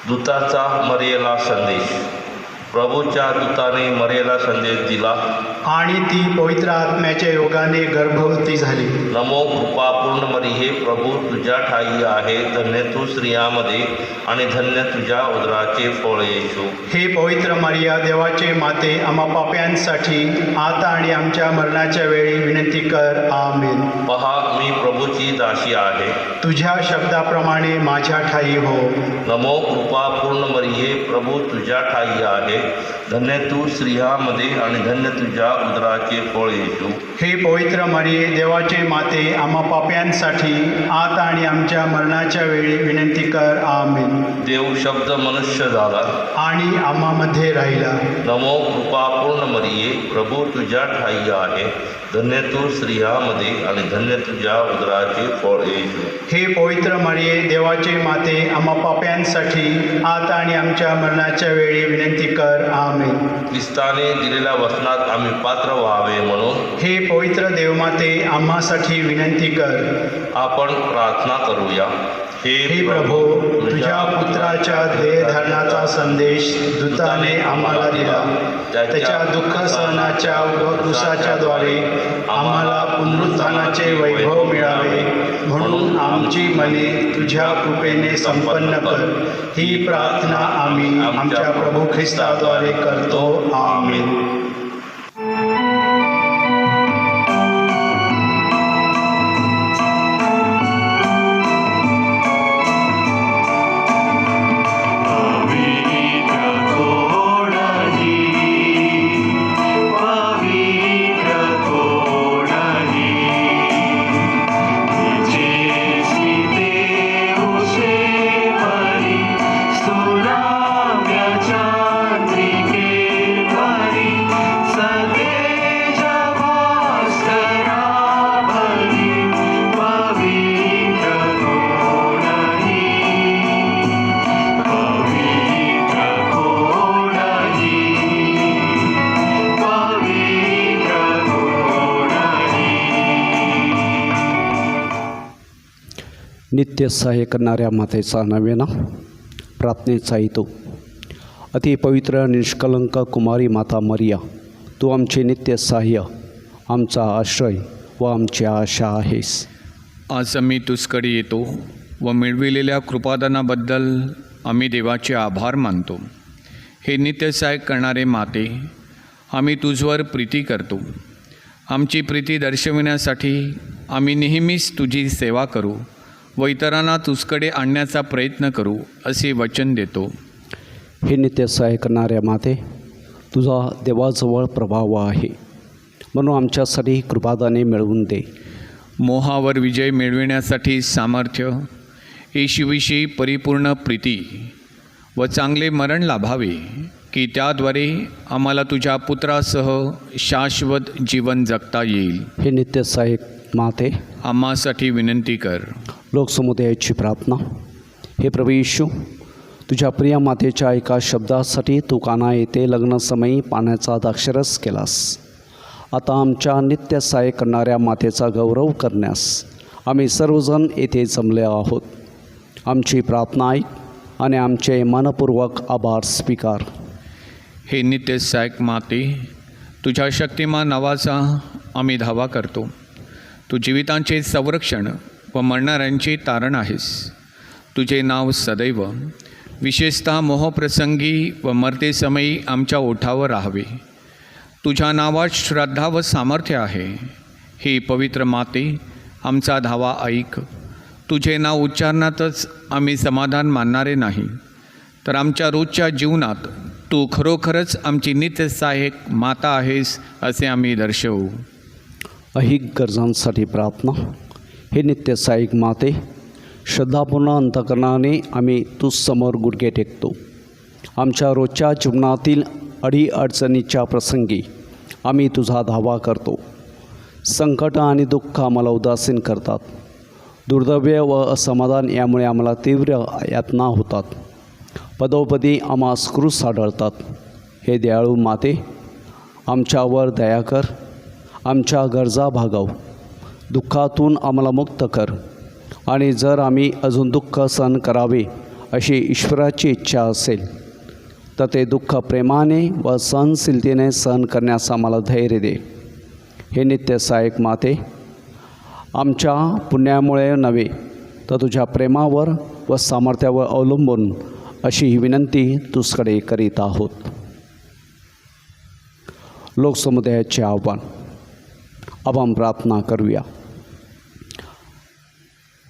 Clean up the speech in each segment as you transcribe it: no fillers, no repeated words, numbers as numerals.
दूताचा मरियेला संदेश. प्रभूच्या दूताने मरियेला संदेश दिला आणि ती पवित्र आत्म्याच्या योगाने गर्भवती झाली. नमो कृपा पूर्ण मरिये, प्रभू तुझ्या ठाई आहे. धन्य तू स्त्रियांमध्ये आणि धन्य तुझ्या उदराचे फळ येशू. हे पवित्र मरिया, देवाचे माते, आम्हा पाप्यांसाठी आता आणि आमच्या मरणाच्या वेळी विनंती कर. आमेन. पहा, मी प्रभूची दासी आहे. तुझ्या शब्दाप्रमाणे माझ्या ठाई हो. नमो कृपा पूर्ण मरिये, प्रभू तुझ्या ठाई आहे. धन्य तू स्त्रियांमध्ये आणि धन्य तुझ्या उदराचे फळ येशू. हे पवित्र मरिये, देवाचे माते, आम्हा पाप्यांसाठी आता आणि आमच्या मरणाच्या वेळी विनंती कर. आमेन. देव शब्द मनुष्य झाला आणि आम्हामध्ये राहिला. नमो कृपा पूर्ण मरिये, प्रभू तुझ्या ठाई आहे. धन्य तू स्त्रियांमध्ये आणि धन्य तुझ्या उदराचे फळ येशू. हे पवित्र मरिये, देवाचे माते, आम्हा पाप्यांसाठी आता आणि आमच्या मरणाच्या वेळी विनंती कर. आमेन. ख्रिस्ताने दिलेल्या वचनात आम्ही पात्र व्हावे म्हणून हे पवित्र देवमाते, आम्हासाठी विनंती कर. आपण प्रार्थना करूया. हे प्रभो, तुझ्या पुत्राच्या देहधारणाचा संदेश दूताने आम्हाला दिला. त्याच्या दुःख सहनाच्या व क्रूसाच्या द्वारे आम्हाला पुनरुत्थानाचे वैभव मिळावे, म्हणून आमची मने तुझ्या कृपेने संपन्न कर. ही प्रार्थना आम्ही आमच्या प्रभू ख्रिस्ताद्वारे करतो. आमेन. नित्य सहाय्य करणाऱ्या मातेचा नवेना. प्रार्थनेचा हेतू. अति पवित्र निष्कलंक कुमारी माता मरिया, तू आमचे नित्य सहाय्य, आमचा आश्रय व आमची आशा आहेस. आज आम्ही तुझकडे येतो व मिळविलेल्या कृपादानाबद्दल आम्ही देवाचे आभार मानतो. हे नित्य सहाय्य करणारे माते, आम्ही तुझवर प्रीती करतो. आमची प्रीती दर्शविण्यासाठी आम्ही नेहमीच तुझी सेवा करू व इतरांना तुझकडे आणण्याचा प्रयत्न करू असे वचन देतो. हे नित्य सहाय्य करणाऱ्या माते, तुझा देवाजवळ प्रभाव आहे, म्हणून आमच्यासाठी कृपादाने मिळवून दे. मोहावर विजय मिळविण्यासाठी सामर्थ्य, येशूविषयी परिपूर्ण प्रीती व चांगले मरण लाभावे, की त्याद्वारे आम्हाला तुझ्या पुत्रासह शाश्वत जीवन जगता येईल. हे नित्य सहाय्य माते, आम्हासाठी विनंती कर. लोकसमुदायाची प्रार्थना. हे प्रभू येशू, तुझ्या प्रिय मातेच्या एका शब्दासाठी तू काना येथे लग्नसमयी पाण्याचा द्राक्षरस केलास. आता आमच्या नित्य सहाय्य करणाऱ्या मातेचा गौरव करण्यास आम्ही सर्वजण येथे जमले आहोत. आमची प्रार्थना ऐक आणि आमचे मनपूर्वक आभार स्वीकार. हे नित्य सहायक माते, तुझ्या शक्तिमान नावाचा आम्ही धावा करतो. तू जीवितांचे संरक्षण व मरणाऱ्यांचे तारण आहेस. तुझे नाव सदैव, विशेषतः मोहप्रसंगी व मरतेसमयी आमच्या ओठावर राहावे. तुझ्या नावात श्रद्धा व सामर्थ्य आहे. ही पवित्र माते, आमचा धावा ऐक. तुझे नाव उच्चारणातच आम्ही समाधान मानणारे नाही, तर आमच्या रोजच्या जीवनात तू खरोखरच आमची नित्य सहाय्यक माता आहेस असे आम्ही दर्शवू. अहिक गरजांसाठी प्रार्थना. हे नित्य सहाय्यक माते, श्रद्धापूर्ण अंतकरणाने आम्ही तुझसमोर गुडघे टेकतो. आमच्या रोजच्या जीवनातील अडीअडचणीच्या प्रसंगी आम्ही तुझा धावा करतो. संकट आणि दुःख आम्हाला उदासीन करतात. दुर्दैव व असमाधान यामुळे आम्हाला तीव्र यातना होतात. पदोपदी आम्हास क्रूस आढळतात. हे दयाळू माते, आमच्यावर दया कर. आमच्या गरजा भागव. दुःखातून आम्हाला मुक्त कर. आणि जर आम्ही अजून दुःख सहन करावे अशी ईश्वराची इच्छा असेल तर ते दुःख प्रेमाने व सहनशीलतेने सहन करण्यास आम्हाला धैर्य दे. हे नित्य सहायक माते, आमच्या पुण्यामुळे नव्हे तर तुझ्या प्रेमावर व सामर्थ्यावर अवलंबून अशी ही विनंती तुझकडे करीत आहोत. लोकसमुदायाचे आव्हान. आपण प्रार्थना करूया.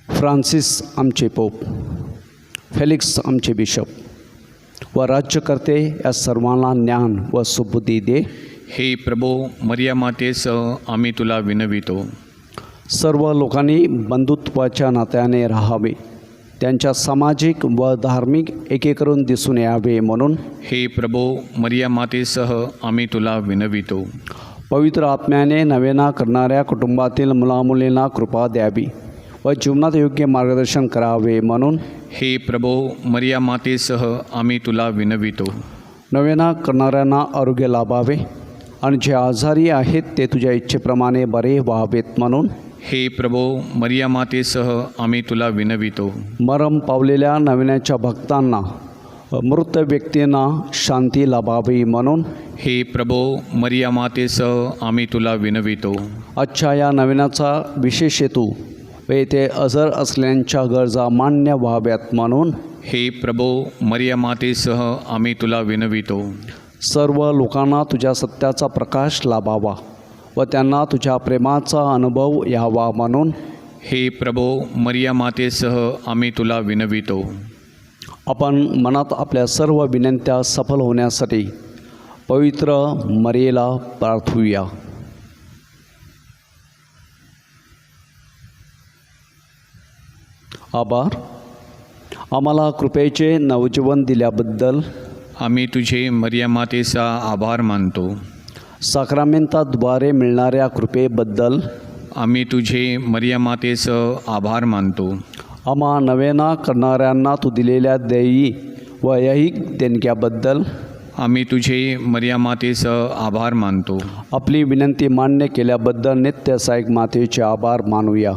फ्रान्सिस आमचे पोप, फेलिक्स आमचे बिशप व राज्यकर्ते या सर्वांना ज्ञान व सुबुद्धी दे. हे प्रभो, मरिया मातेसह आम्ही तुला विनवितो. सर्व लोकांनी बंधुत्वाच्या नात्याने राहावे, त्यांच्या सामाजिक व धार्मिक एकीकरण दिसून यावे म्हणून हे प्रभो, मरिया मातेसह आम्ही तुला विनवितो. पवित्र आत्म्याने नवेना करणाऱ्या कुटुंबातील मुलामुलींना कृपा द्यावी व जीवनात योग्य मार्गदर्शन करावे म्हणून हे प्रभो, मरिया मातेसह आम्ही तुला विनवितो. नवेना करणाऱ्यांना आरोग्य लाभावे आणि जे आजारी आहेत ते तुझ्या इच्छेप्रमाणे बरे व्हावेत म्हणून हे प्रभो, मरिया मातेसह आम्ही तुला विनवितो. मरण पावलेल्या नवेन्याच्या भक्तांना मृत व्यक्तींना शांती लाभावी म्हणून हे प्रभो, मरिया मातेसह आम्ही तुला विनवितो. आजच्या या नवीनाचा विशेष हेतू व येथे हजर असलेल्यांच्या गरजा मान्य व्हाव्यात म्हणून हे प्रभो, मरिया मातेसह आम्ही तुला विनवितो. सर्व लोकांना तुझ्या सत्याचा प्रकाश लाभावा व त्यांना तुझ्या प्रेमाचा अनुभव यावा म्हणून हे प्रभो, मरिया मातेसह आम्ही तुला विनवितो. आपण मनात आपल्या सर्व विनंत्या सफल होण्यासाठी पवित्र मरियेला प्रार्थूया. आभार. आम्हाला कृपेचे नवजीवन दिल्याबद्दल आम्ही तुझे मरिया मातेचा आभार मानतो. साक्रामेंताद्वारे मिळणाऱ्या कृपेबद्दल आम्ही तुझे मरिया मातेचं आभार मानतो. आम्हा नवेना करणाऱ्यांना तू दिलेल्या देयी व ऐहिक देणग्याबद्दल आम्ही तुझे मरिया मातेचं आभार मानतो. आपली विनंती मान्य केल्याबद्दल नित्य सहायक मातेचे आभार मानूया.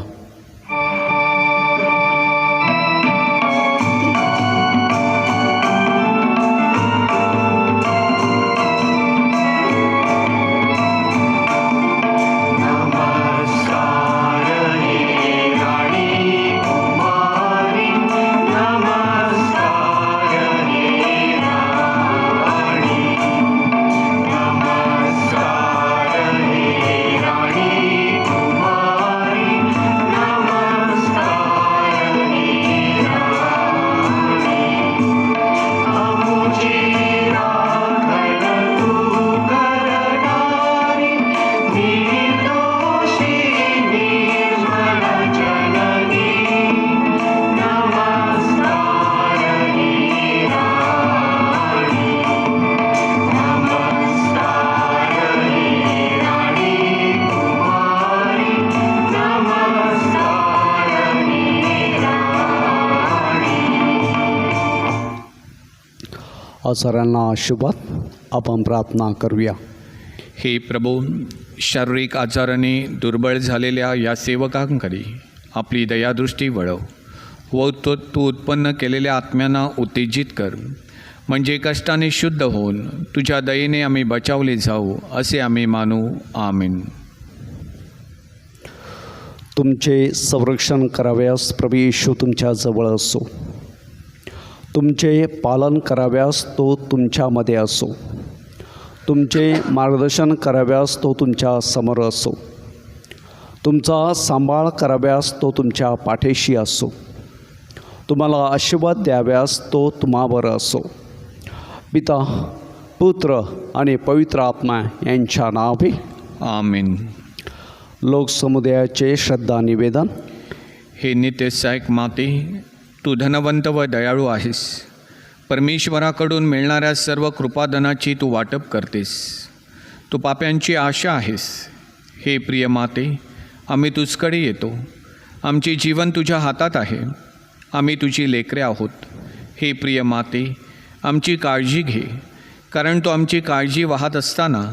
आचार्यांना आशीर्वाद. आपण प्रार्थना करूया. हे प्रभू, शारीरिक आजाराने दुर्बळ झालेल्या या सेवकांकडे आपली दयादृष्टी वळव व तू उत्पन्न केलेल्या आत्म्यांना उत्तेजित कर, म्हणजे कष्टाने शुद्ध होऊन तुझ्या दयेने आम्ही बचावले जाऊ असे आम्ही मानू. आमीन. तुमचे संरक्षण कराव्यास प्रभू येशू तुमच्या जवळ असो. तुमचे पालन कराव्यास तो तुमच्यामध्ये असो. तुमचे मार्गदर्शन कराव्यास तो तुमच्या समोर असो. तुमचा सांभाळ कराव्यास तो तुमच्या पाठीशी असो. तुम्हाला आशीर्वाद द्याव्यास तो तुम्हावर असो. पिता, पुत्र आणि पवित्र आत्मा यांच्या नावे. आमीन. लोकसमुदायाचे श्रद्धा निवेदन. हे नित्य सहायक माते, तू धनवंत व दयाळू आहेस. परमेश्वराकडून मिळणाऱ्या सर्व कृपादानाची तू वाटप करतेस. तू पाप्यांची आशा आहेस. हे प्रिय माते, आम्ही तुझकडे येतो. आमचे जीवन तुझ्या हातात आहे. आम्ही तुझी लेकरे आहोत. हे प्रिय माते, आमची काळजी घे, कारण तू आमची काळजी वाहत असताना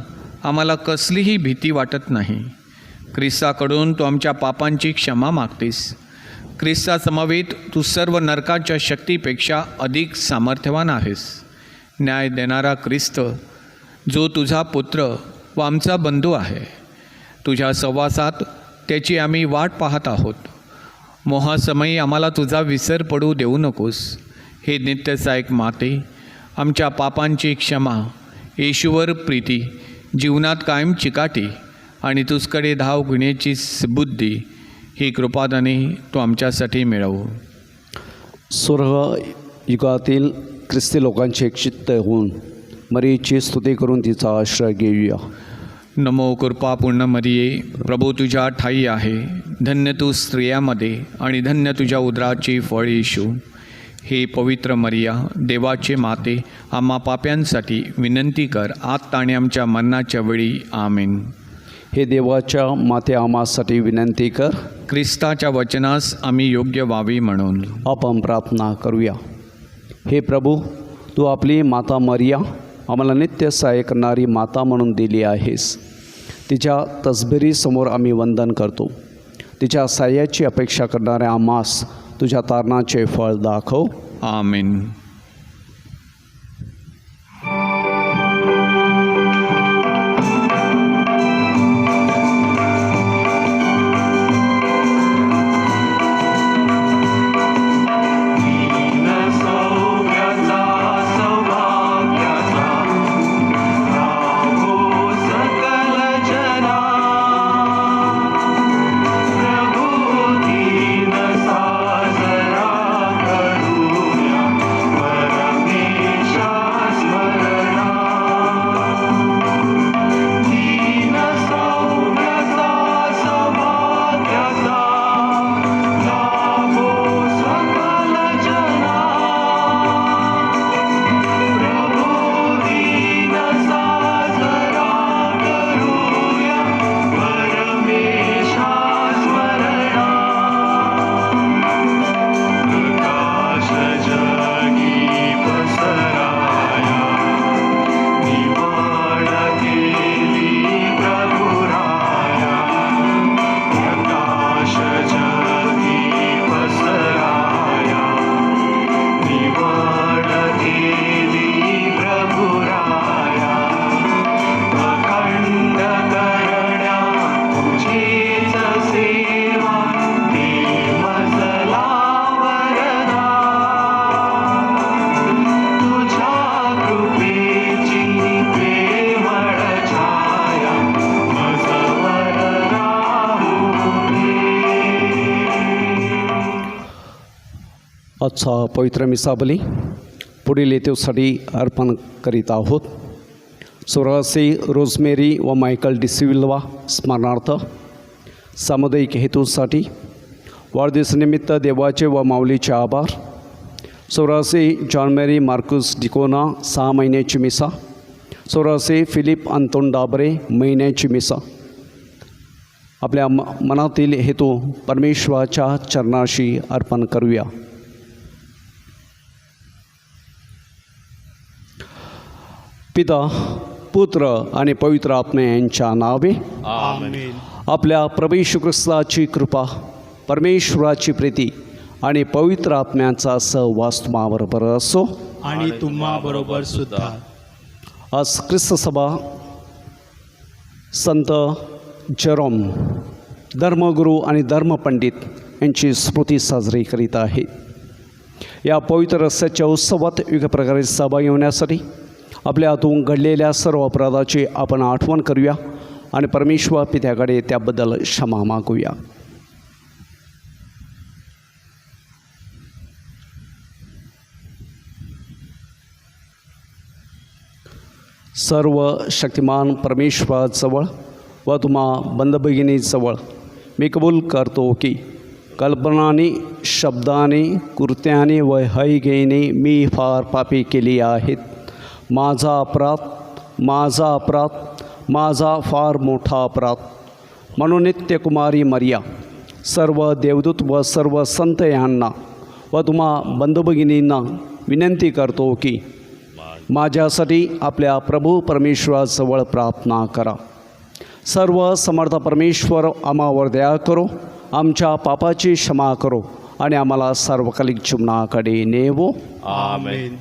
आम्हाला कसलीही भीती वाटत नाही. ख्रिस्ताकडून तू आमच्या पापांची क्षमा मागतेस. ख्रिस्ता समवेत तू सर्व नरकाच्या शक्तीपेक्षा अधिक सामर्थ्यवान आहेस. न्याय देणारा ख्रिस्त, जो तुझा पुत्र व आमचा बंधू आहे, तुझ्या सहवासात त्याची आम्ही वाट पाहत आहोत. मोहासमयी आम्हाला तुझा विसर पडू देऊ नकोस. हे नित्यसहायक माते, आमच्या पापांची क्षमा, येशूवर प्रीती, जीवनात कायम चिकाटी आणि तुझकडे धाव घेण्याची बुद्धी, ही कृपादाने तू आमच्यासाठी मिळव. स्वर्ग युगातील ख्रिस्ती लोकांचे चित्त होऊन मरीची स्तुती करून तिचा आश्रय घेऊया. नमो कृपापूर्ण मरिये, प्रभू तुझ्या ठाई आहे. धन्य तू स्त्रियामध्ये आणि धन्य तुझ्या उदराचे फळ येशू. हे पवित्र मरिया, देवाचे माते, आम्हा पाप्यांसाठी विनंती कर, आत्ता आणि आमच्या मरणाच्या वेळी. आमेन. हे देवाच्या माते, आम्हासाठी विनंती कर. ख्रिस्ताच्या वचनास आम्ही योग्य व्हावी म्हणून. आपण प्रार्थना करूया. हे प्रभू, तू आपली माता मरिया आम्हाला नित्य सहाय्य करणारी माता म्हणून दिली आहेस. तिच्या तसबिरीसमोर आम्ही वंदन करतो. तिच्या सहाय्याची अपेक्षा करणाऱ्या आम्हास तुझ्या तारणाचे फळ दाखव. आमेन. आजचा पवित्र मिसाबली पुढील हेतूसाठी अर्पण करीत आहोत. स्वर्गवासी रोजमेरी व मायकल डिसिल्वा स्मरणार्थ, सामुदायिक हेतूसाठी, वाढदिवसानिमित्त देवाचे व माऊलीचे आभार. स्वर्गवासी जॉन मेरी मार्कुस डिकोना 6 महिन्याची मिसा. स्वर्गवासी फिलिप अंतोन डाबरे महिन्याची मिसा. आपल्या मनातील हेतू परमेश्वराच्या चरणाशी अर्पण करूया. पिता, पुत्र आणि पवित्र आत्मा यांच्या नावे. आमेन. आपल्या प्रभू येशू ख्रिस्ताची कृपा, परमेश्वराची प्रीती आणि पवित्र आत्म्याचा सहवास तुम्हाबरोबर असो. आणि तुम्हा बरोबर सुद्धा. आज ख्रिस्त सभा संत जेरोम धर्मगुरू आणि धर्मपंडित यांची स्मृती साजरी करीत आहे. या पवित्र रस्त्याच्या उत्सवात योग्य प्रकारे सहभागी होण्यासाठी आपल्या हातून घडलेल्या सर्व अपराधाची आपण आठवण करूया आणि परमेश्वर पित्याकडे त्याबद्दल क्षमा मागूया. सर्व शक्तिमान परमेश्वराजवळ व तुम्हा बंधभगिनीजवळ मी कबूल करतो की कल्पनाने, शब्दाने, कृत्याने व हैगेने मी फार पापी केली आहेत. माझा अपराध, माझा फार मोठा अपराध. म्हणून नित्यकुमारी मरिया, सर्व देवदूत व सर्व संत यांना व तुम्हा बंधुभगिनींना विनंती करतो की माझ्यासाठी आपल्या प्रभू परमेश्वराजवळ प्रार्थना करा. सर्व समर्थ परमेश्वर आम्हावर दया करो, आमच्या पापाची क्षमा करो आणि आम्हाला सार्वकालिक जीवनाकडे नेवो. आमेन.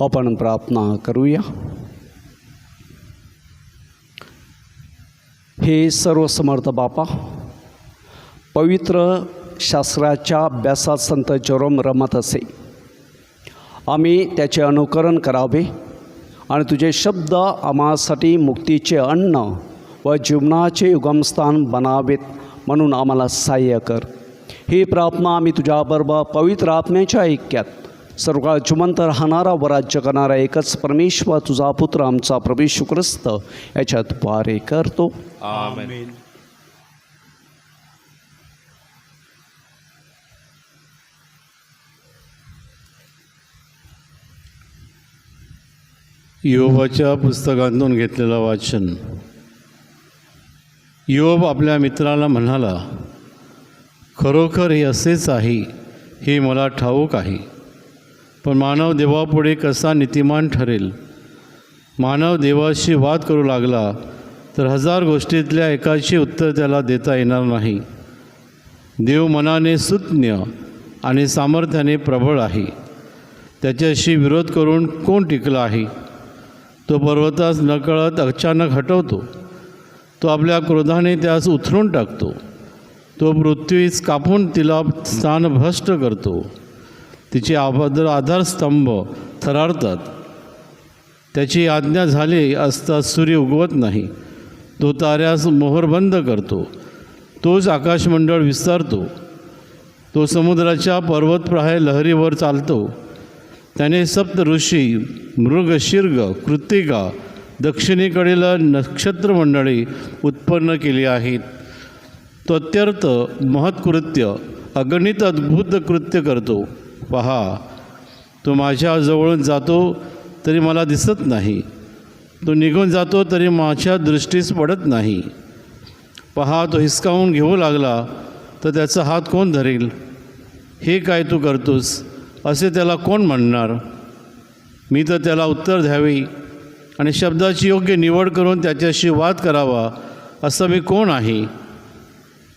आपण प्रार्थना करूया. हे सर्वसमर्थ बापा, पवित्र शास्त्राच्या अभ्यासात संत जेरोम रमत असे. आम्ही त्याचे अनुकरण करावे आणि तुझे शब्द आम्हासाठी मुक्तीचे अन्न व जीवनाचे उगमस्थान बनावेत म्हणून आम्हाला सहाय्य कर. ही प्रार्थना आम्ही तुझ्याबरोबर पवित्र आत्म्याच्या ऐक्यात सर्वकाळ जिवंत राहणारा व राज्य करणारा एकच परमेश्वर तुझा पुत्र आमचा प्रभू येशू ख्रिस्त याच्यात द्वारे करतो. आमेन. योबाच्या पुस्तकातून घेतलेलं वाचन. योब आपल्या मित्राला म्हणाला, खरोखर हे असेच आहे हे मला ठाऊक आहे, पण मानव देवापुढे कसा नीतिमान ठरेल. मानव देवाशी वाद करू लागला तर 1000 गोष्टीतल्या एकाची उत्तर त्याला देता येणार नाही. देव मनाने सुज्ञ आणि सामर्थ्याने प्रबळ आहे. त्याच्याशी विरोध करून कोण टिकला आहे. तो पर्वतास नकळत अचानक हटवतो. तो आपल्या क्रोधाने त्यास उथरून टाकतो. तो पृथ्वीस कापून तिला स्थानभ्रष्ट करतो. तिचे आधारस्तंभ थरारतात. त्याची आज्ञा झाली असता सूर्य उगवत नाही. तो ताऱ्यास मोहरबंद करतो. तोच आकाशमंडळ विस्तारतो. तो समुद्राच्या पर्वतप्राय लहरीवर चालतो. त्याने सप्त ऋषी, मृगशीर्घ, कृत्तिका, दक्षिणेकडील नक्षत्रमंडळी उत्पन्न केली आहेत. तो अत्यर्थ महत्कृत्य, अगणित अद्भुत कृत्य करतो. पहा, तो माझ्या जवळून जातो तरी मला दिसत नाही. तो निघून जातो तरी माझ्या दृष्टीस पडत नाही. पहा, तो हिसकावून घेऊ लागला तर त्याचा हात कोण धरेल. हे काय तू करतोस असे त्याला कोण म्हणणार. मी तर त्याला उत्तर द्यावे आणि शब्दाची योग्य निवड करून त्याच्याशी वाद करावा असं मी कोण आहे.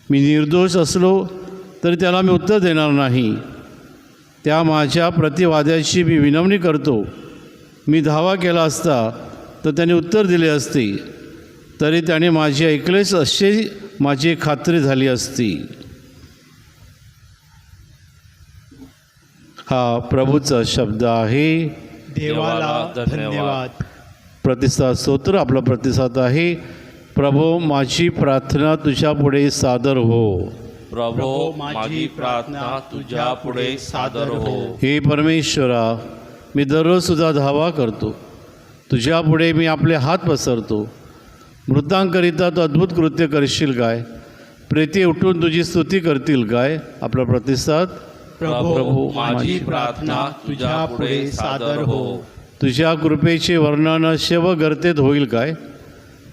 मी निर्दोष असलो तरी त्याला मी उत्तर देणार नाही. त्या माझ्या प्रतिवाद्याची मी विनवणी करतो. मी धावा केला असता तर त्याने उत्तर दिले असते, तरी त्याने माझे ऐकलेच अशी माझी खात्री झाली असती. हा प्रभूचा शब्द आहे. देवाला धन्यवाद. प्रतिसाद स्तोत्र. आपला प्रतिसाद आहे, प्रभो माझी प्रार्थना तुझ्या पुढे सादर हो. प्रभो माझी प्रार्थना तुझ्या पुढे सादर हो. हे परमेश्वरा, मी दररोज तुझा धावा करतो. तुझ्या पुढे मी आपले हात पसरतो. मृतांकरिता तू अद्भुत कृत्य करशील काय. प्रेते उठून तुझी स्तुती करतील काय. आपला प्रतिसाद, प्रभो माझी प्रार्थना तुझ्या पुढे सादर हो. तुझ्या कृपेचे वर्णन शिवगर्तेत होईल काय.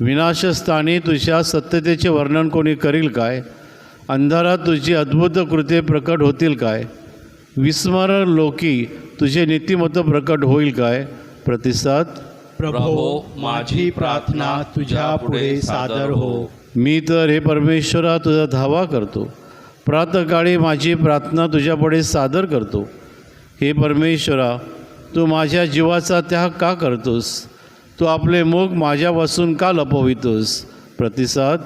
विनाशस्थानी तुझ्या सत्यतेचे वर्णन कोणी करील काय. अंधारात तुझी अद्भुत कृत्ये प्रकट होतील काय. विस्मरण लोकी तुझे नीतिमत्व प्रकट होईल काय. प्रतिसाद, प्रभो माझी प्रार्थना तुझ्या पुढे सादर हो. मी तर हे परमेश्वरा तुझा धावा करतो. प्रातःकाळी माझी प्रार्थना तुझ्यापुढे सादर करतो. हे परमेश्वरा, तू माझ्या जीवाचा त्याग का करतोस. तू आपले मुख माझ्यापासून का लपवितोस. प्रतिसाद,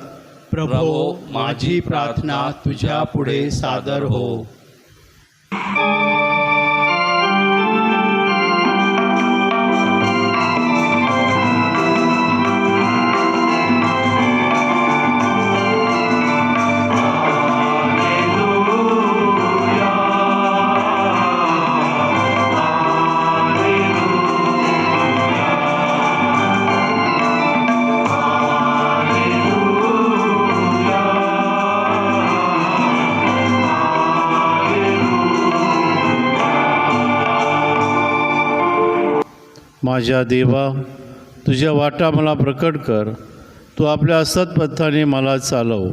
प्रभो माझी प्रार्थना तुझ्या पुढे सादर हो. माझ्या देवा, तुझ्या वाटा मला प्रकट कर. तू आपल्या सत्पथाने मला चालव.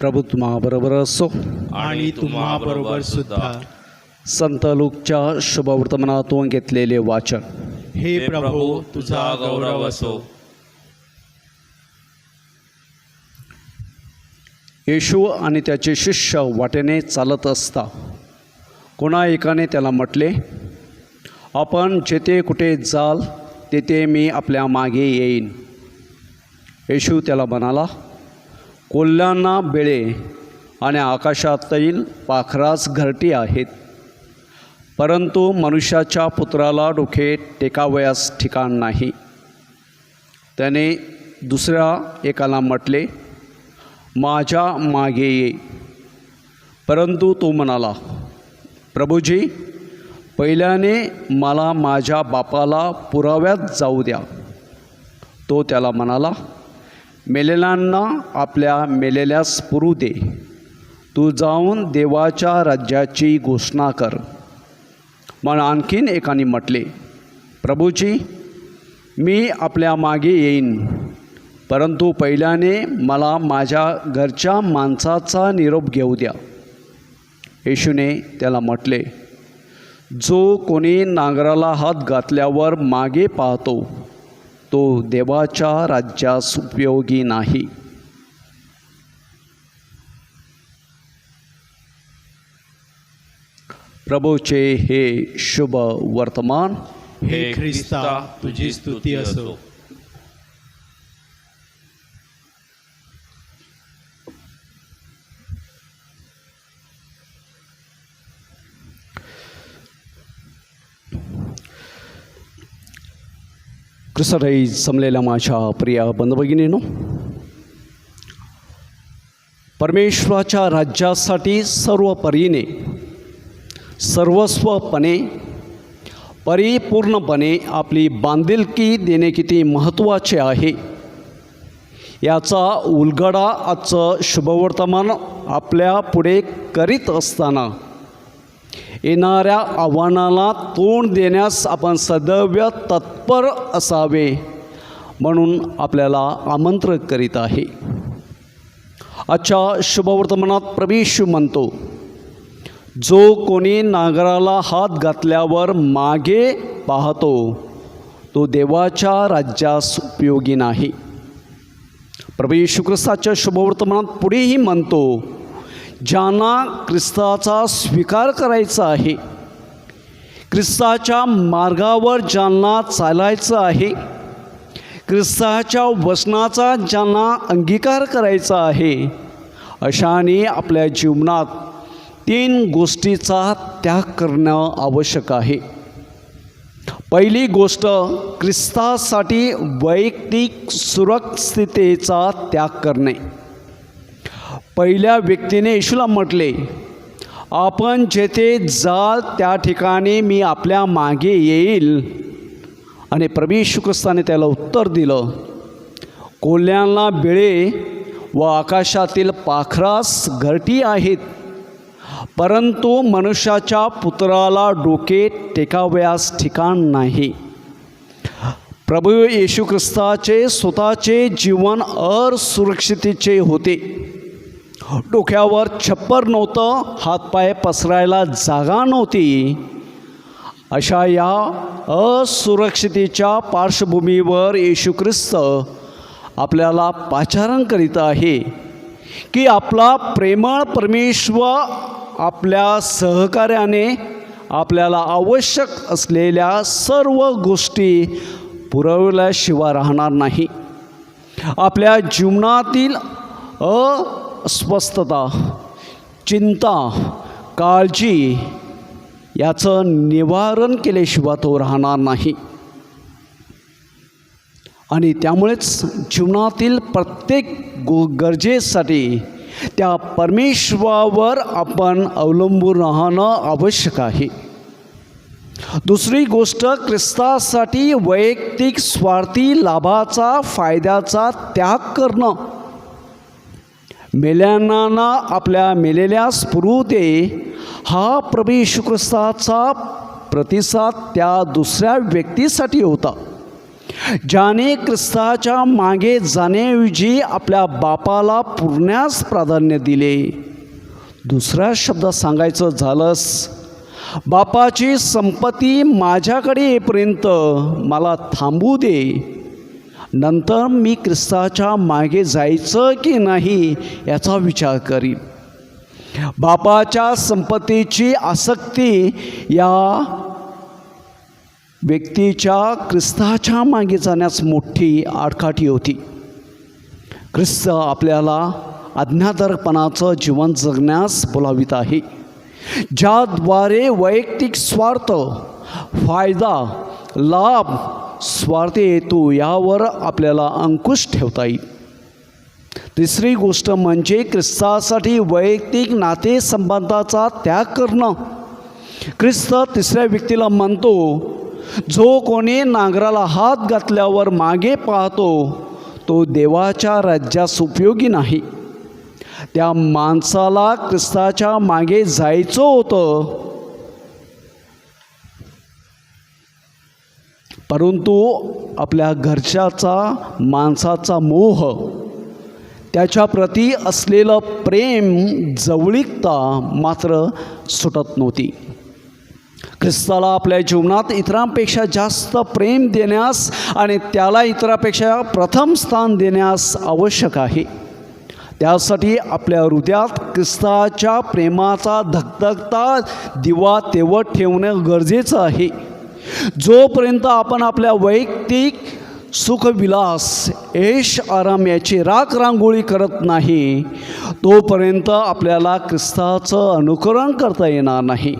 प्रभू तुम्हाबरोबर असो. आणि तुम्हाबरोबर सुद्धा. संत लूकच्या शुभवर्तमानातून घेतलेले वाचन. हे प्रभू, तुझा गौरव असो. येशू आणि त्याचे शिष्य वाटेने चालत असता कोणा एकाने त्याला म्हटले, आपण जेथे कुठे जाल तेथे मी आपल्या मागे येईन. येशू त्याला म्हणाला, कोल्ह्यांना बेळे आणि आकाशातील पाखरास घरटी आहेत, परंतु मनुष्याच्या पुत्राला डोके टेकावयास ठिकाण नाही. त्याने दुसऱ्या एकाला म्हटले, माझ्या मागे ये. परंतु तो म्हणाला, प्रभूजी, पहिल्याने मला माझ्या बापाला पुराव्यात जाऊ द्या. तो त्याला म्हणाला, मेलेल्यांना आपल्या मेलेल्यास पुरू दे. तू जाऊन देवाच्या राज्याची घोषणा कर. मग आणखीन एकाने म्हटले, प्रभूजी, मी आपल्या मागे येईन, परंतु पहिल्याने मला माझ्या घरच्या माणसाचा निरोप घेऊ द्या. येशूने त्याला म्हटले, जो कोणी नांगराला हात घातल्यावर मागे पाहतो तो देवाच्या राज्यास उपयोगी नाही. प्रभूचे हे शुभ वर्तमान. हे ख्रिस्ता, तुझी स्तुती असो. ख्रिस्ताई जमलेल्या माझ्या प्रिय बंधुभगिनींनो, परमेश्वराच्या राज्यासाठी सर्व परीने, सर्वस्वपणे, परिपूर्णपणे आपली बांधिलकी देणे किती महत्त्वाचे आहे याचा उलगडा आजचं शुभवर्तमान आपल्या पुढे करीत असताना येणाऱ्या आव्हानाला तोंड देण्यास आपण सदैव तत्पर असावे म्हणून आपल्याला आमंत्रित करीत आहे. आजच्या शुभवर्तमानात प्रभू येशू म्हणतो, जो कोणी नांगराला हात घातल्यावर मागे पाहतो तो देवाच्या राज्यास उपयोगी नाही. प्रभू येशू ख्रिस्ताच्या शुभवर्तमानात पुढेही म्हणतो, ज्यांना ख्रिस्ताचा स्वीकार करायचा आहे, ख्रिस्ताच्या मार्गावर ज्यांना चालायचं आहे, ख्रिस्ताच्या वचनाचा ज्यांना अंगीकार करायचा आहे, अशाने आपल्या जीवनात 3 गोष्टीचा त्याग करणं आवश्यक आहे. पहिली गोष्ट, ख्रिस्तासाठी वैयक्तिक सुरक्षिततेचा त्याग करणे. पहिल्या व्यक्तीने येशूला म्हटले, आपण जेथे जाल त्या ठिकाणी मी आपल्या मागे येईल. आणि प्रभू येशू ख्रिस्ताने त्याला उत्तर दिलं, कोल्ह्यांना बेळे व आकाशातील पाखरास घरटी आहेत, परंतु मनुष्याच्या पुत्राला डोके टेकावयास ठिकाण नाही. प्रभू येशू ख्रिस्ताचे स्वतःचे जीवन असुरक्षिततेचे होते. डोक्यावर छप्पर नव्हतं, हातपाय पसरायला जागा नव्हती. अशा या असुरक्षिततेच्या पार्श्वभूमीवर येशू ख्रिस्त आपल्याला पाचारण करीत आहे की आपला प्रेमळ परमेश्वर आपल्या सहकार्याने आपल्याला आवश्यक असलेल्या सर्व गोष्टी पुरवल्याशिवाय राहणार नाही. आपल्या जीवनातील अस्वस्थता, चिंता, काळजी याचं निवारण केल्याशिवाय तो राहणार नाही. आणि त्यामुळेच जीवनातील प्रत्येक गरजेसाठी त्या परमेश्वरावर आपण अवलंबून राहणं आवश्यक आहे. दुसरी गोष्ट, ख्रिस्तासाठी वैयक्तिक स्वार्थी लाभाचा फायद्याचा त्याग करणं. मेल्याना आपल्या मेलेल्या स्फुरते हा प्रभू येशू ख्रिस्ताचा प्रतिसाद त्या दुसऱ्या व्यक्तीसाठी होता, ज्याने ख्रिस्ताच्या मागे जाण्याऐवजी आपल्या बापाला पुरण्यास प्राधान्य दिले. दुसऱ्या शब्दात सांगायचं झालंस, बापाची संपत्ती माझ्याकडे येईपर्यंत मला थांबू दे, नंतर मी ख्रिस्ताच्या मागे जायचं की नाही याचा विचार करीन. बापाच्या संपत्तीची आसक्ती या व्यक्तीच्या ख्रिस्ताच्या मागे जाण्यास मोठी आडकाठी होती. ख्रिस्त आपल्याला आज्ञाधारकपणाचं जीवन जगण्यास बोलावित आहे, ज्याद्वारे वैयक्तिक स्वार्थ, फायदा, लाभ, स्वार्थ हेतू यावर आपल्याला अंकुश ठेवता येईल. तिसरी गोष्ट म्हणजे ख्रिस्तासाठी वैयक्तिक नातेसंबंधाचा त्याग करणं. ख्रिस्त तिसऱ्या व्यक्तीला म्हणतो, जो कोणी नांगराला हात घातल्यावर मागे पाहतो तो देवाच्या राज्यास उपयोगी नाही. त्या माणसाला ख्रिस्ताच्या मागे जायचं होतं, परंतु आपल्या घरच्याचा माणसाचा मोह, त्याच्याप्रती असलेलं प्रेम, जवळीकता मात्र सुटत नव्हती. ख्रिस्ताला आपल्या जीवनात इतरांपेक्षा जास्त प्रेम देण्यास आणि त्याला इतरांपेक्षा प्रथम स्थान देण्यास आवश्यक आहे. त्यासाठी आपल्या हृदयात ख्रिस्ताच्या प्रेमाचा धगधगता दिवा तेवत ठेवणं गरजेचं आहे. जोपर्यंत आपण आपल्या वैयक्तिक सुखविलास, ऐश आराम याची राखरांगोळी करत नाही, तोपर्यंत आपल्याला ख्रिस्ताचं अनुकरण करता येणार नाही.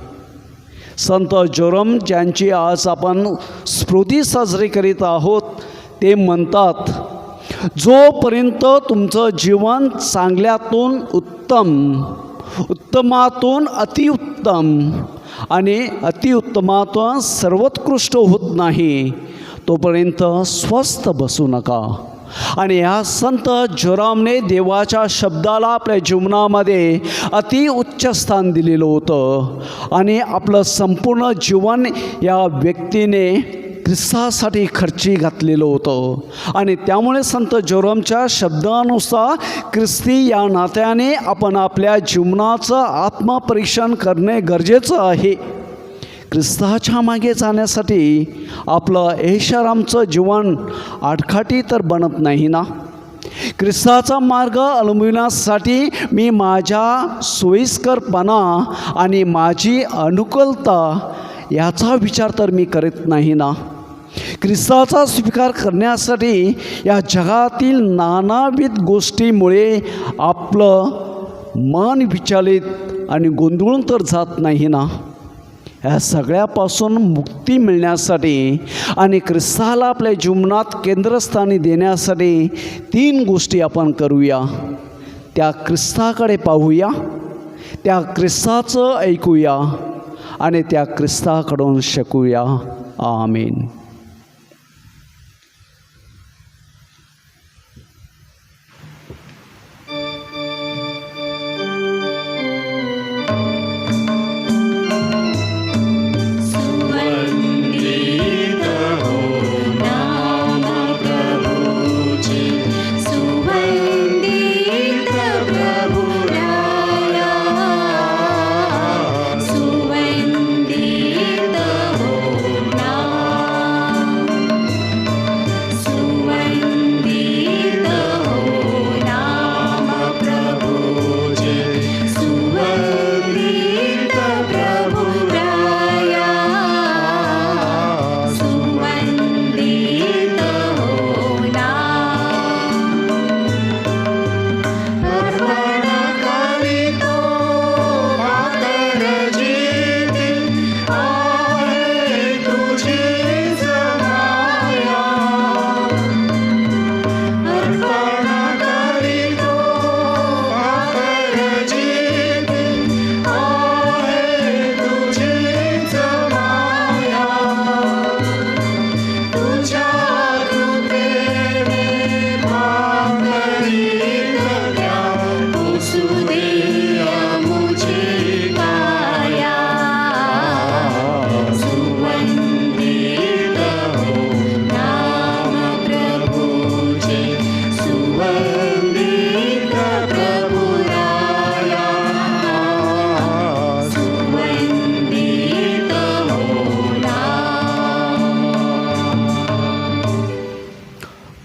संत जेरोम, ज्यांची आज आपण स्मृती साजरी करीत आहोत, ते म्हणतात, जोपर्यंत तुमचं जीवन चांगल्यातून उत्तम, उत्तमातून अतिउत्तम आणि अतिउत्तमातून सर्वोत्कृष्ट होत नाही, तोपर्यंत स्वस्थ बसू नका. आणि ह्या संत जेरोमने देवाच्या शब्दाला आपल्या जीवनामध्ये अति उच्च स्थान दिलेलं होतं आणि आपलं संपूर्ण जीवन या व्यक्तीने ख्रिस्तासाठी खर्ची घातलेलं होतं. आणि त्यामुळे संत जेरोमच्या शब्दानुसार ख्रिस्ती या नात्याने आपण आपल्या जीवनाचं आत्मपरीक्षण करणे गरजेचं आहे. ख्रिस्ताच्या मागे जाण्यासाठी आपलं ऐशारामचं जीवन आडकाठी तर बनत नाही ना. ख्रिस्ताचा मार्ग अवलंबविण्यासाठी मी माझ्या सोयीस्करपणा आणि माझी अनुकूलता याचा विचार तर मी करत नाही ना. ख्रिस्ताचा स्वीकार करण्यासाठी या जगातील नानाविध गोष्टीमुळे आपलं मन विचलित आणि गोंधळून तर जात नाही ना. ह्या सगळ्यापासून मुक्ती मिळण्यासाठी आणि ख्रिस्ताला आपल्या जीवनात केंद्रस्थानी देण्यासाठी 3 गोष्टी आपण करूया. त्या ख्रिस्ताकडे पाहूया, त्या ख्रिस्ताचं ऐकूया आणि त्या ख्रिस्ताकडून शिकूया. आमीन.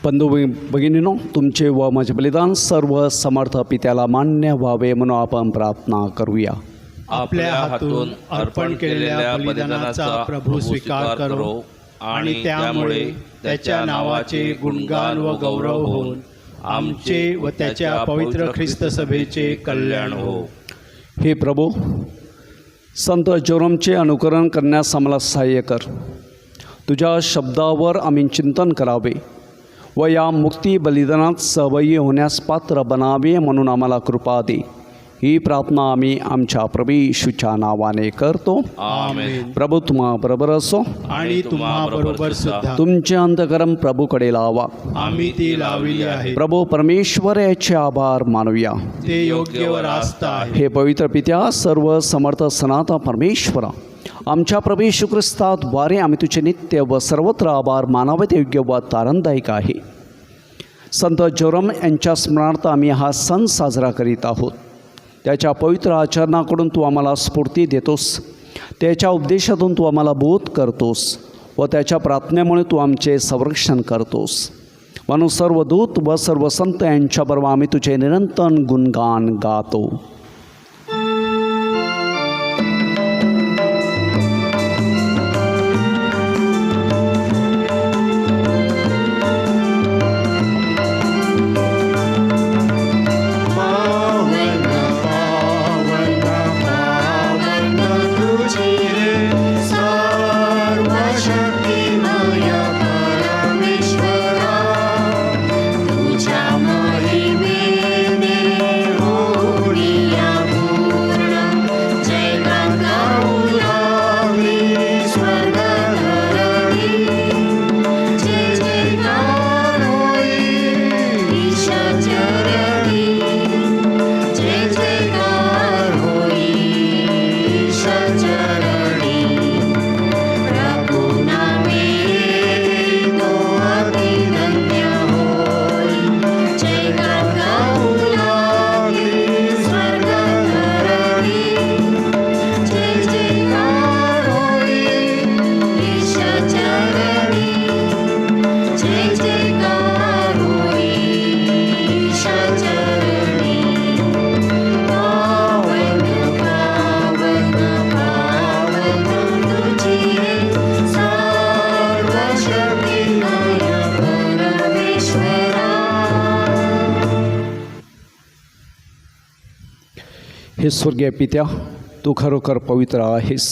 बंधू भगिनीनो, तुमचे व माझे बलिदान सर्व समर्थ पित्याला मान्य व्हावे म्हणून आपण प्रार्थना करूया. आपल्या हातून अर्पण केलेल्या बलिदानाचा प्रभू स्वीकार करो आणि त्यामुळे त्याच्या नावाचे गुणगान व गौरव होऊन आमचे व त्याच्या पवित्र ख्रिस्त सभेचे कल्याण हो. हे प्रभू, संत जेरोमचे अनुकरण करण्यास आम्हाला सहाय्य कर. तुझ्या शब्दावर आम्ही चिंतन करावे व या मुक्ती बलिदानात सहभागी होण्यास पात्र बनावे म्हणून आम्हाला कृपा दे. ही प्रार्थना आम्ही आमच्या प्रभू येशूच्या नावाने करतो. आमेन. प्रभू तुम्हा बरोबर असो आणि तुम्हा बरोबर सुद्धा. तुमचे अंतकरण प्रभूकडे लावा. आम्ही ती लावली आहे. प्रभू परमेश्वर याचे आभार मानूया. ते योग्य व रास्त आहे. हे पवित्र पित्या, सर्व समर्थ सनातन परमेश्वरा, आमच्या प्रभू येशू ख्रिस्ताद्वारे आम्ही तुझे नित्य व सर्वत्र आभार मानावे ते योग्य व तारणदायक आहे. संत जेरोम यांच्या स्मरणार्थ आम्ही हा सण साजरा करीत आहोत. त्याच्या पवित्र आचरणाकडून तू आम्हाला स्फूर्ती देतोस, त्याच्या उपदेशातून तू आम्हाला बोध करतोस व त्याच्या प्रार्थनेमुळे तू आमचे संरक्षण करतोस. म्हणून सर्व दूत व सर्व संत यांच्याबरोबर आम्ही तुझे निरंतर गुणगान गातो. हे स्वर्गीय पित्या, तू खरोखर पवित्र आहेस.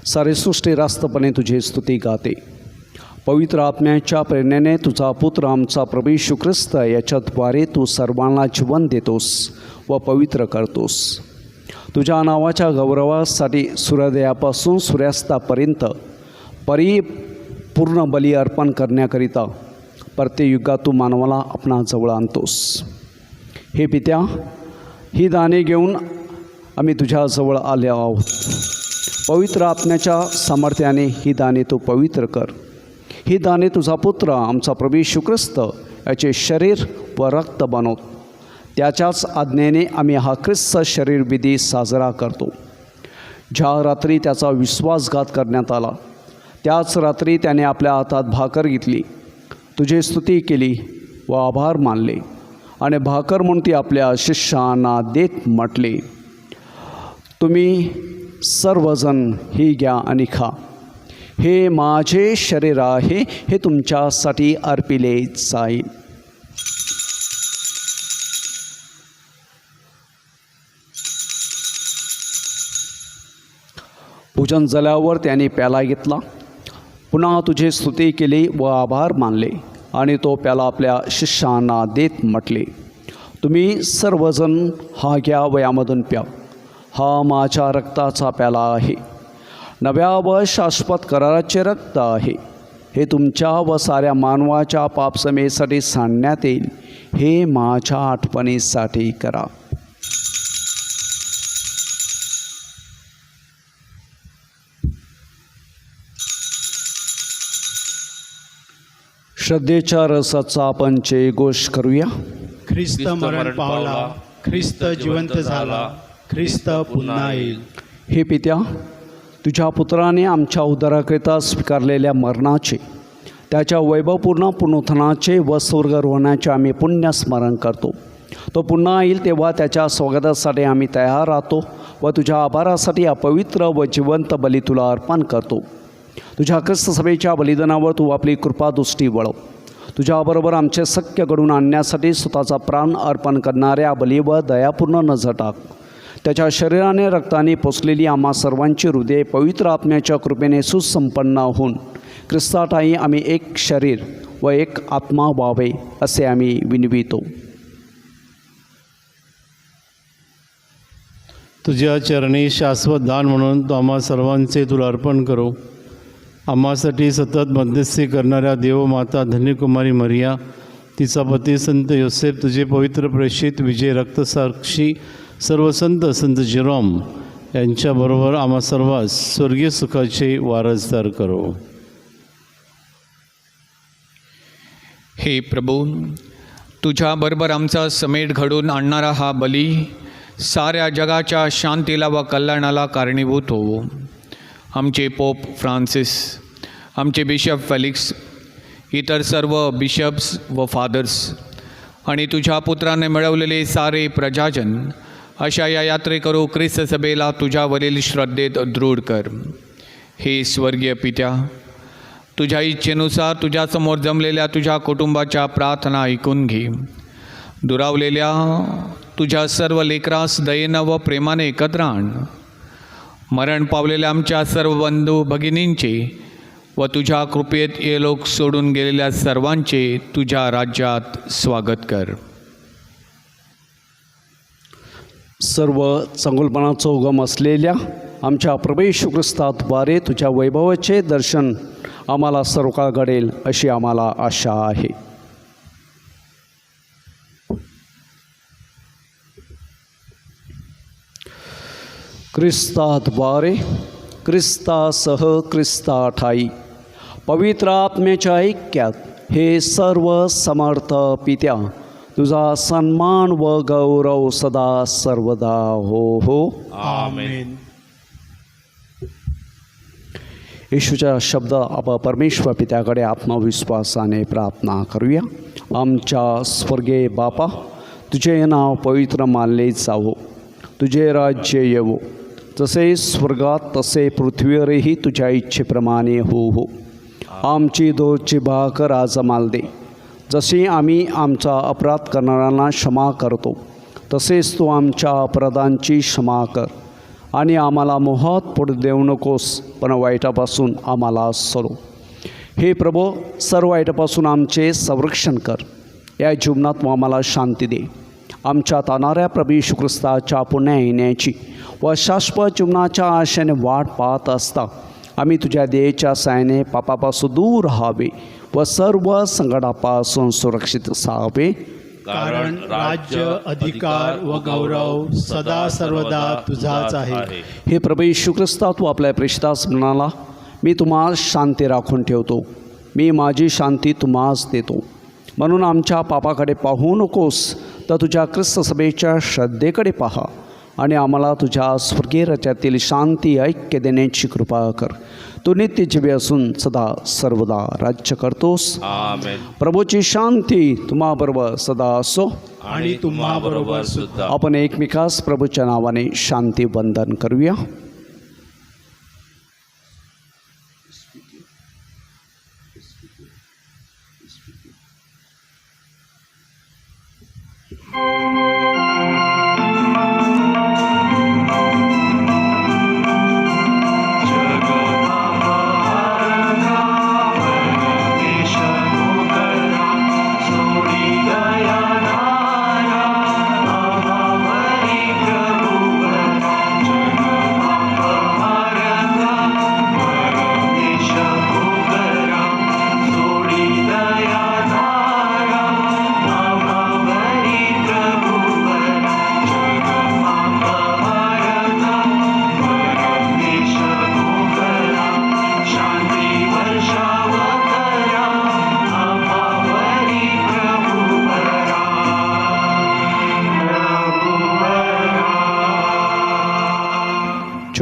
सारे सृष्टी रास्तपणे तुझी स्तुती गाते. पवित्र आत्म्याच्या प्रेरणेने तुझा पुत्र आमचा प्रभू येशू ख्रिस्त याच्याद्वारे तू सर्वांना जीवन देतोस व पवित्र करतोस. तुझ्या नावाच्या गौरवासाठी सूर्योदयापासून सूर्यास्तापर्यंत परिपूर्ण बली अर्पण करण्याकरिता प्रत्येक युगात तू मानवाला आपणा जवळ आणतोस. हे पित्या, ही दाने घेऊन आम्ही तुझ्याजवळ आले आहोत. पवित्र आत्म्याच्या सामर्थ्याने ही दाने तू पवित्र कर. ही दाने तुझा पुत्र आमचा प्रभू येशू ख्रिस्त याचे शरीर व रक्त बनवत. त्याच्याच आज्ञेने आम्ही हा ख्रिस्त शरीर विधी साजरा करतो. ज्या रात्री त्याचा विश्वासघात करण्यात आला, त्याच रात्री त्याने आपल्या हातात भाकर घेतली, तुझी स्तुती केली व आभार मानले आणि भाकर म्हणून ती आपल्या शिष्यांना देत म्हटले, तुम्ही सर्वजण ही घ्या आणि खा. हे माझे शरीर आहे, हे तुमच्यासाठी अर्पिले जाईल. पूजन झाल्यावर त्याने प्याला घेतला, पुन्हा तुझी स्तुती केली व आभार मानले आणि तो प्याला आपल्या शिष्यांना देत म्हटले, तुम्ही सर्वजण हा घ्या व यामधून प्या. हा माझ्या रक्ताचा प्याला आहे, नव्या व शाश्वत कराराचे रक्त आहे. हे तुमच्या व साऱ्या मानवाच्या पापसमेसाठी सांडण्यात येईल. हे माझ्या आठवणीसाठी करा. श्रद्धेच्या रसाचा आपण जयघोष करूया. ख्रिस्त मरण पावला, ख्रिस्त जिवंत झाला, ख्रिस्त पुन्हा येईल. हे पित्या, तुझ्या पुत्राने आमच्या उद्धाराकरिता स्वीकारलेल्या मरणाचे, त्याच्या वैभवपूर्ण पुनरुत्थानाचे व स्वर्गारोहणाचे आम्ही पुण्य स्मरण करतो. तो पुन्हा येईल तेव्हा त्याच्या स्वागतासाठी आम्ही तयार राहतो व तुझ्या आभारासाठी अपवित्र व जिवंत बली तुला अर्पण करतो. तुझ्या ख्रिस्त सभेच्या बलिदानावर तू आपली कृपादृष्टी वळव. तुझ्याबरोबर आमचे सख्य घडून आणण्यासाठी स्वतःचा प्राण अर्पण करणाऱ्या बलीवर दयापूर्ण नजर टाक. त्याच्या शरीराने रक्ताने पोचलेली आम्हा सर्वांची हृदय पवित्र आत्म्याच्या कृपेने सुसंपन्न होऊन ख्रिस्ताठाई आम्ही एक शरीर व एक आत्मा व्हावे असे आम्ही विनवितो. तुझ्या चरणी शाश्वत दान म्हणून तो आम्हा सर्वांचे तुला अर्पण करो. आम्हासाठी सतत मध्यस्थी करणाऱ्या देवमाता धन्यकुमारी मरिया, तिचा पती संत योसेफ, तुझे पवित्र प्रेषित विजय रक्तसाक्षी सर्व संत जेरोम यांच्याबरोबर आम्हा सर्वांस स्वर्गीय सुखाचे वारसदार करो. हे प्रभू, तुझ्याबरोबर आमचा समेट घडून आणणारा हा बली साऱ्या जगाच्या शांतीला व कल्याणाला कारणीभूत होवो. आमचे पोप फ्रान्सिस, आमचे बिशप फेलिक्स, इतर सर्व बिशप्स व फादर्स आणि तुझ्या पुत्राने मिळवलेले सारे प्रजाजन अशा या यात्रेकरू ख्रिस्त सभेला तुझ्यावरील श्रद्धेत दृढ कर. हे स्वर्गीय पित्या, तुझ्या इच्छेनुसार तुझ्यासमोर जमलेल्या तुझ्या कुटुंबाच्या प्रार्थना ऐकून घे. दुरावलेल्या तुझ्या सर्व लेकरास दयेनं व प्रेमाने एकत्र आण. मरण पावलेल्या आमच्या सर्व बंधू भगिनींचे व तुझ्या कृपेत हे लोक सोडून गेलेल्या सर्वांचे तुझ्या राज्यात स्वागत कर. सर्व चांगुलपणाचा उगम असलेल्या आमच्या प्रभू येशू ख्रिस्ताद्वारे तुझ्या वैभवाचे दर्शन आम्हाला सर्व काळ घडेल अशी आम्हाला आशा आहे. ख्रिस्ताद्वारे, ख्रिस्तासह, ख्रिस्ताठाई पवित्र आत्म्याच्या ऐक्यात हे सर्व समर्थ पित्या, तुझा सन्मान व गौरव सदा सर्वदा हो हो. आमेन. येशूचा शब्द आपण परमेश्वर पित्याकडे आत्मविश्वासाने प्रार्थना करूया. आमच्या स्वर्गीय बापा, तुझे नाव पवित्र मानले जावो, तुझे राज्य येवो, जसे स्वर्गात तसे पृथ्वीवरही तुझ्या इच्छेप्रमाणे हो हो. आमची दररोजची भाकर आज आम्हाला दे, जशी आम्ही आमचा अपराध करणाऱ्यांना क्षमा करतो, तसेच तू आमच्या अपराधांची क्षमा कर. आणि आम्हाला मोहात पडू देऊ नकोस, पण वाईटापासून आम्हाला सोडव. हे प्रभू, सर्व वाईटापासून आमचे संरक्षण कर. या जीवनात तू आम्हाला शांती दे. आमच्यात येणाऱ्या प्रभू येशू ख्रिस्ताच्या पुन्हा येण्याची व शाश्वत जीवनाच्या आशेने वाट पाहत असता आम्ही तुझ्या दयेच्या साहाय्याने पापापासून दूर राहावे व सर्व संकटापासून सुरक्षित असावे. कारण राज्य, अधिकार व गौरव सदा सर्वदा तुझाच आहे. हे प्रभू येशू ख्रिस्ता, तू आपल्या प्रेषितास म्हणाला, मी तुम्हाला शांती राखून ठेवतो, मी माझी शांती तुम्हास देतो. म्हणून आमच्या पापाकडे पाहू नकोस, तर तुझ्या ख्रिस्त सभेच्या श्रद्धेकडे पहा आणि आम्हाला तुझ्या स्वर्गीय राज्यातील शांती ऐक्य देण्याची कृपा कर. तू नित्य जीवी असून सदा सर्वदा राज्य करतोस. आमेन. प्रभूची शांती तुम्हाबरोबर सदा असो आणि तुम्हाबरोबर सुद्धा. आपण एकमेकास प्रभूच्या नावाने शांती वंदन करूया. सोडी दया धारा आम्हावरी प्रभू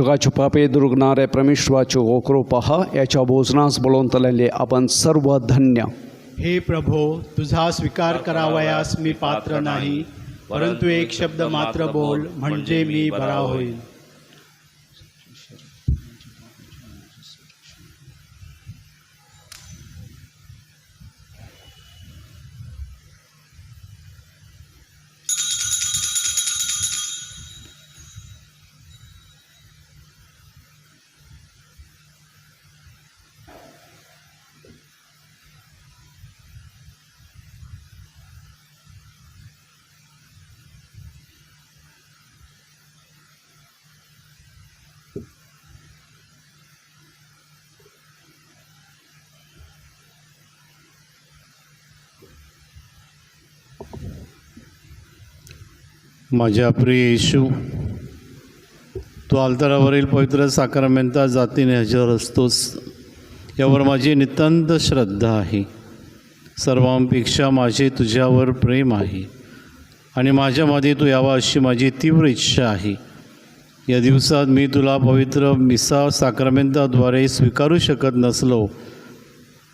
शुगाचे पापे दुर्गणारे परमेश्वराचे ओकरो पहा याच्या भोजनास बोलवतलेले आपण सर्व धन्य. हे प्रभो, तुझा स्वीकार करावयास मी पात्र नाही, परंतु एक शब्द मात्र बोल, म्हणजे मी बरा होईल. माझ्या प्रिय येशू, तू अल्तारावरील पवित्र साक्रामेंता जातीने हजर असतोस यावर माझी नितांत श्रद्धा आहे. सर्वांपेक्षा माझे तुझ्यावर प्रेम आहे आणि माझ्यामध्ये तू यावा अशी माझी तीव्र इच्छा आहे. या दिवसात मी तुला पवित्र मिसा साक्रामेंताद्वारे स्वीकारू शकत नसलो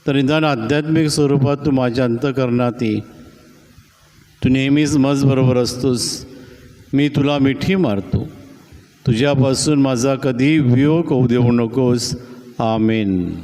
तर निदान आध्यात्मिक स्वरूपात तू माझ्या अंतःकरणात ये. तू नेहमीच मजबरोबर असतोस. मी तुला मिठी मारतो. तुझ्यापासून माझा कधी वियोग होऊ देऊ नकोस. आमेन.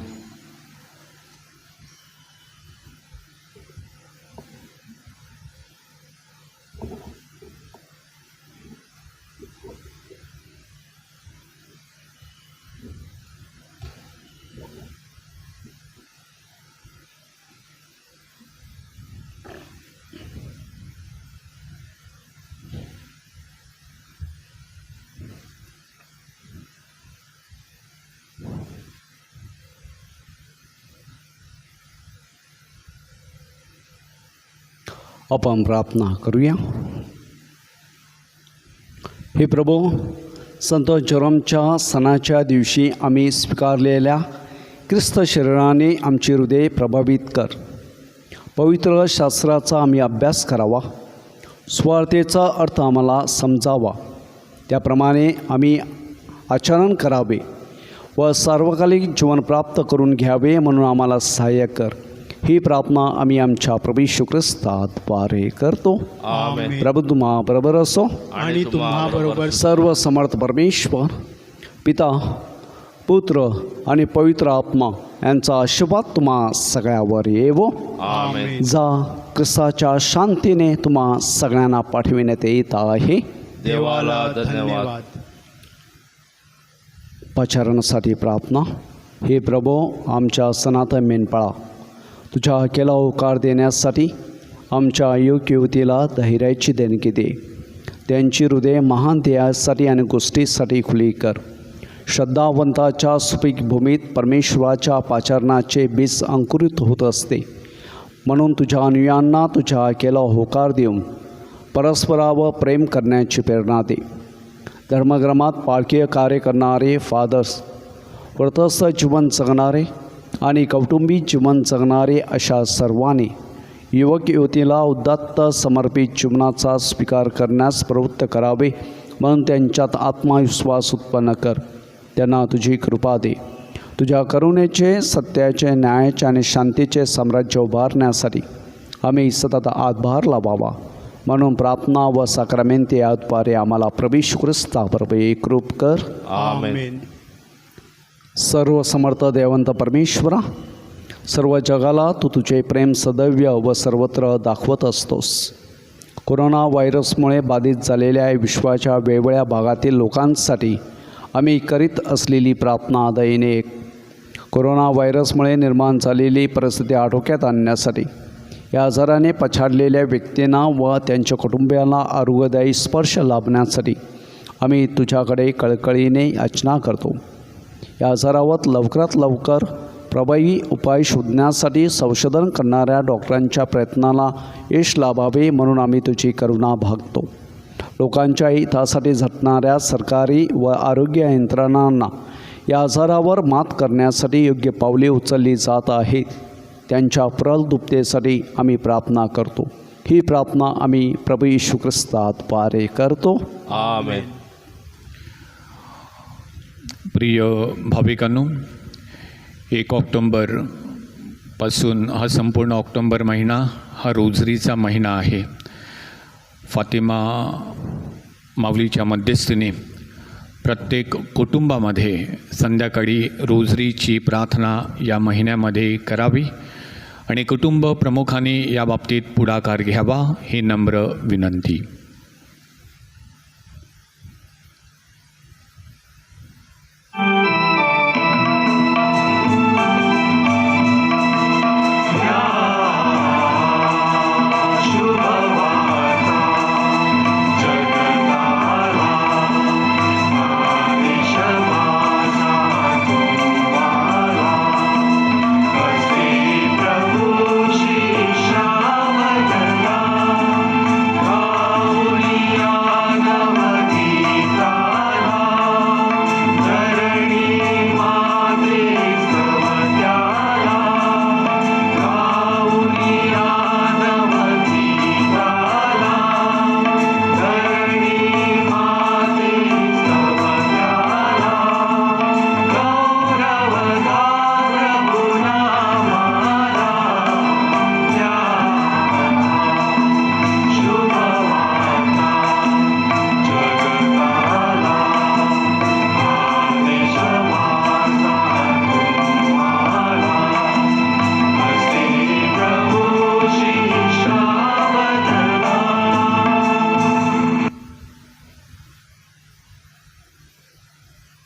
आपण प्रार्थना करूया. हे प्रभू, संत जेरोमच्या सणाच्या दिवशी आम्ही स्वीकारलेल्या ख्रिस्त शरीराने आमचे हृदय प्रभावित कर. पवित्र शास्त्राचा आम्ही अभ्यास करावा. स्वार्थेचा अर्थ आम्हाला समजावा. त्याप्रमाणे आम्ही आचरण करावे व सार्वकालिक जीवन प्राप्त करून घ्यावे म्हणून आम्हाला सहाय्य कर. ही प्रार्थना आम्ही आमच्या प्रभू येशू ख्रिस्ताद्वारे करतो. आमेन. प्रभू तुम्हा बरोबर असो. आणि तुम्हा बरोबर सर्व समर्थ परमेश्वर पिता, पुत्र आणि पवित्र आत्मा यांचा आशीर्वाद तुम्हा सगळ्यावर येवो. आमेन. जा ख्रिस्ताच्या शांतीने तुम्हा सगळ्यांना पाठविण्यात येत आहे. देवाला धन्यवाद. पाचारणासाठी प्रार्थना. हे प्रभू, आमच्या सनातन मेंढपाळा तुझ्या हक्याला होकार देण्यासाठी आमच्या योग्य युवतीला धैर्याची देणगी दे. त्यांची हृदय महान ध्येयासाठी आणि गोष्टीसाठी खुली कर. श्रद्धावंताच्या सुपीक भूमीत परमेश्वराच्या पाचारणाचे बीज अंकुरित होत असते. म्हणून तुझ्या अनुयांना तुझ्या हक्याला होकार देऊन परस्परावर प्रेम करण्याची प्रेरणा दे. धर्मग्रमात पालकीय कार्य करणारे फादर्स, व्रतस्थ जीवन जगणारे आणि कौटुंबिक जीवन जगणारे अशा सर्वांनी युवक युवतीला उदात्त समर्पित जीवनाचा स्वीकार करण्यास प्रवृत्त करावे म्हणून त्यांच्यात आत्मविश्वास उत्पन्न कर. त्यांना तुझी कृपा दे. तुझ्या करुणेचे, सत्याचे, न्यायाचे आणि शांतीचे साम्राज्य उभारण्यासाठी आम्ही सतत हातभार लावावा म्हणून प्रार्थना व साक्रामेंत याद्वारे आम्हाला प्रभू येशू ख्रिस्ताबरोबर एकरूप कर. आमेन. सर्व समर्थ देवंत परमेश्वरा, सर्व जगाला तू तुझे प्रेम सदैव व सर्वत्र दाखवत असतोस. कोरोना व्हायरसमुळे बाधित झालेल्या विश्वाच्या वेगवेगळ्या भागातील लोकांसाठी आम्ही करीत असलेली प्रार्थना दयेने कोरोना व्हायरसमुळे निर्माण झालेली परिस्थिती आटोक्यात आणण्यासाठी या आजाराने पछाडलेल्या व्यक्तींना व त्यांच्या कुटुंबियांना आरोग्यदायी स्पर्श लाभण्यासाठी आम्ही तुझ्याकडे कळकळीने याचना करतो. या आजारावर लवकरात लवकर प्रभावी उपाय शोधण्यासाठी संशोधन करणाऱ्या डॉक्टरांच्या प्रयत्नाला यश लाभावे म्हणून आम्ही तुझी करुणा भागतो. लोकांच्या हितासाठी झटणाऱ्या सरकारी व आरोग्य यंत्रणांना या आजारावर मात करण्यासाठी योग्य पावले उचलली जात आहेत. त्यांच्या प्रलदुप्तेसाठी आम्ही प्रार्थना करतो. ही प्रार्थना आम्ही प्रभू येशू ख्रिस्ताद्वारे करतो. आमेन. प्रिय भाविकांनो, 1 ऑक्टोंबरपासून हा संपूर्ण ऑक्टोंबर महिना हा रोजरीचा महिना आहे. फातिमा माऊलीच्या मध्यस्थीने प्रत्येक कुटुंबामध्ये संध्याकाळी रोजरीची प्रार्थना या महिन्यामध्ये करावी आणि कुटुंब प्रमुखांनी या बाबतीत पुढाकार घ्यावा ही नम्र विनंती.